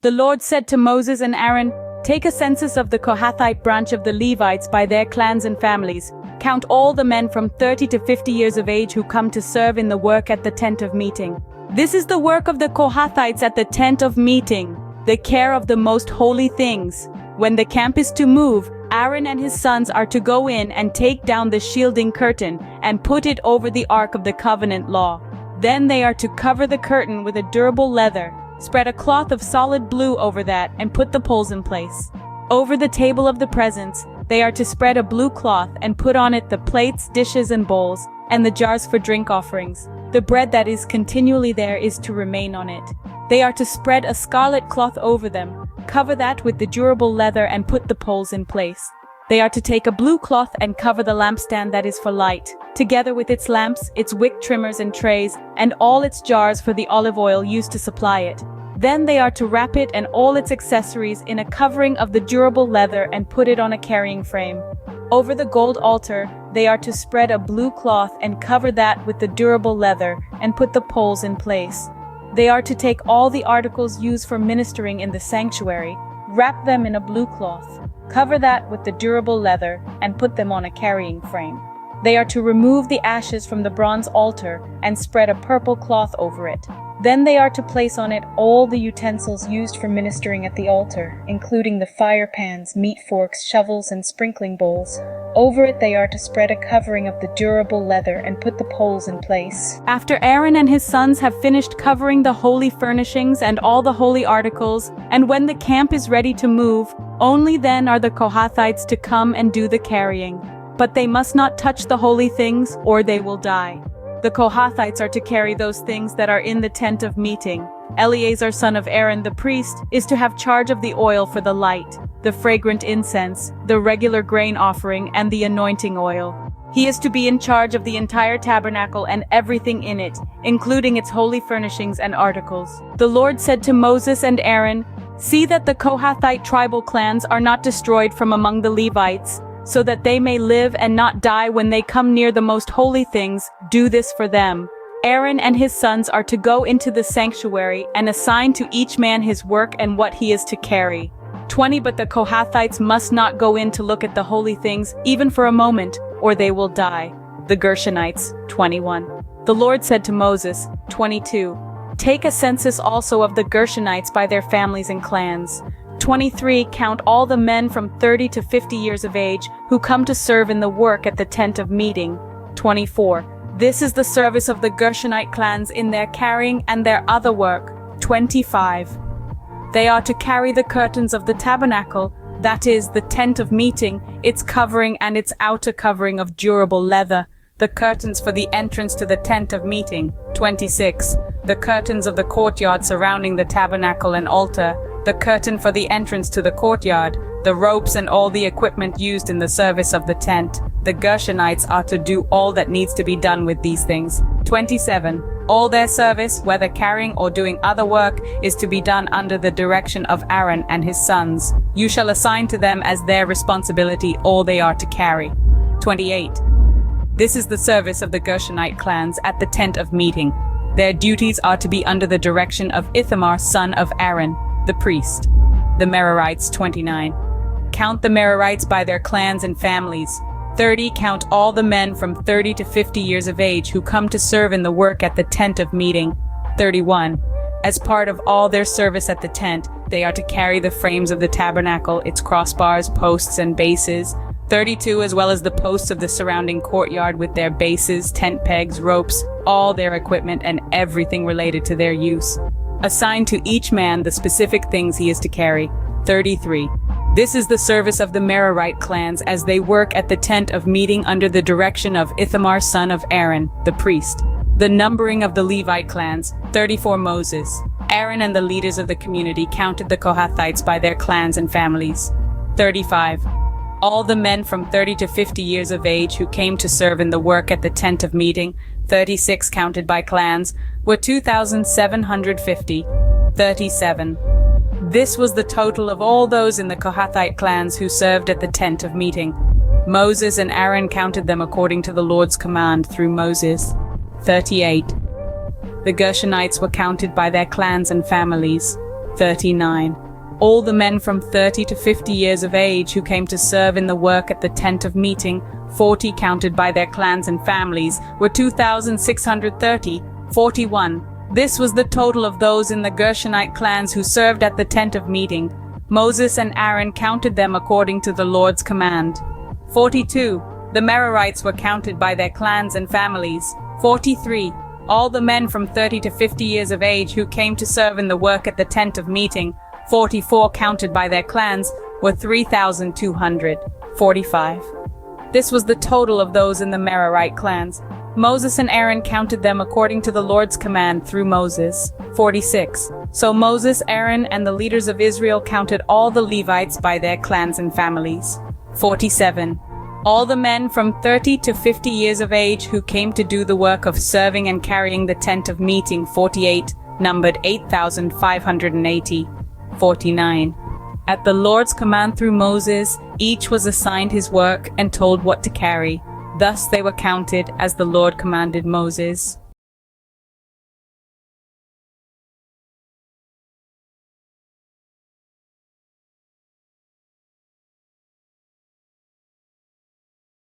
The Lord said to Moses and Aaron, "Take a census of the Kohathite branch of the Levites by their clans and families. Count all the men from 30 to 50 years of age who come to serve in the work at the tent of meeting. This is the work of the Kohathites at the tent of meeting, the care of the most holy things. When the camp is to move, Aaron and his sons are to go in and take down the shielding curtain and put it over the Ark of the Covenant law. Then they are to cover the curtain with a durable leather, spread a cloth of solid blue over that, and put the poles in place. Over the table of the presence, they are to spread a blue cloth and put on it the plates, dishes, and bowls, and the jars for drink offerings. The bread that is continually there is to remain on it. They are to spread a scarlet cloth over them, cover that with the durable leather, and put the poles in place. They are to take a blue cloth and cover the lampstand that is for light, together with its lamps, its wick trimmers and trays, and all its jars for the olive oil used to supply it. Then they are to wrap it and all its accessories in a covering of the durable leather and put it on a carrying frame. Over the gold altar, they are to spread a blue cloth and cover that with the durable leather and put the poles in place. They are to take all the articles used for ministering in the sanctuary, wrap them in a blue cloth, cover that with the durable leather, and put them on a carrying frame. They are to remove the ashes from the bronze altar and spread a purple cloth over it. Then they are to place on it all the utensils used for ministering at the altar, including the fire pans, meat forks, shovels, and sprinkling bowls. Over it they are to spread a covering of the durable leather and put the poles in place. After Aaron and his sons have finished covering the holy furnishings and all the holy articles, and when the camp is ready to move, only then are the Kohathites to come and do the carrying. But they must not touch the holy things, or they will die. The Kohathites are to carry those things that are in the tent of meeting. Eleazar, son of Aaron the priest, is to have charge of the oil for the light, the fragrant incense, the regular grain offering, and the anointing oil. He is to be in charge of the entire tabernacle and everything in it, including its holy furnishings and articles. The Lord said to Moses and Aaron, "See that the Kohathite tribal clans are not destroyed from among the Levites, so that they may live and not die when they come near the most holy things. Do this for them." Aaron and his sons are to go into the sanctuary and assign to each man his work and what he is to carry. 20 But the Kohathites must not go in to look at the holy things, even for a moment, or they will die. The Gershonites, 21. The Lord said to Moses, 22. Take a census also of the Gershonites by their families and clans. 23 Count all the men from 30 to 50 years of age who come to serve in the work at the tent of meeting. 24 This is the service of the Gershonite clans in their carrying and their other work. 25 They are to carry the curtains of the tabernacle, that is, the tent of meeting, its covering and its outer covering of durable leather, the curtains for the entrance to the tent of meeting. 26 The curtains of the courtyard surrounding the tabernacle and altar, the curtain for the entrance to the courtyard, the ropes and all the equipment used in the service of the tent. The Gershonites are to do all that needs to be done with these things. 27 All their service, whether carrying or doing other work, is to be done under the direction of Aaron and his sons. You shall assign to them as their responsibility all they are to carry. 28 This is the service of the Gershonite clans at the tent of meeting. Their duties are to be under the direction of Ithamar, son of Aaron, the priest. The Merarites, 29. Count the Merarites by their clans and families. 30 Count all the men from 30 to 50 years of age who come to serve in the work at the tent of meeting. 31 As part of all their service at the tent, they are to carry the frames of the tabernacle, its crossbars, posts, and bases. 32 As well as the posts of the surrounding courtyard with their bases, tent pegs, ropes, all their equipment, and everything related to their use. Assign to each man the specific things he is to carry. 33 This is the service of the Merarite clans as they work at the tent of meeting under the direction of Ithamar, son of Aaron, the priest. The numbering of the Levite clans. 34 Moses, Aaron and the leaders of the community counted the Kohathites by their clans and families. 35 All the men from 30 to 50 years of age who came to serve in the work at the tent of meeting, 36 counted by clans, were 2,750. 37 This was the total of all those in the Kohathite clans who served at the tent of meeting. Moses and Aaron counted them according to the Lord's command through Moses. 38 The Gershonites were counted by their clans and families. 39. All the men from 30 to 50 years of age who came to serve in the work at the tent of meeting, 40 counted by their clans and families, were 2,630, 41. This was the total of those in the Gershonite clans who served at the tent of meeting. Moses and Aaron counted them according to the Lord's command. 42. The Merarites were counted by their clans and families. 43. All the men from 30 to 50 years of age who came to serve in the work at the tent of meeting, 44 counted by their clans, were 3,245. This was the total of those in the Merarite clans. Moses and Aaron counted them according to the Lord's command through Moses. 46. So Moses, Aaron, and the leaders of Israel counted all the Levites by their clans and families. 47. All the men from 30 to 50 years of age who came to do the work of serving and carrying the tent of meeting, 48, numbered 8,580. 49. At the Lord's command through Moses, each was assigned his work and told what to carry. Thus they were counted as the Lord commanded Moses.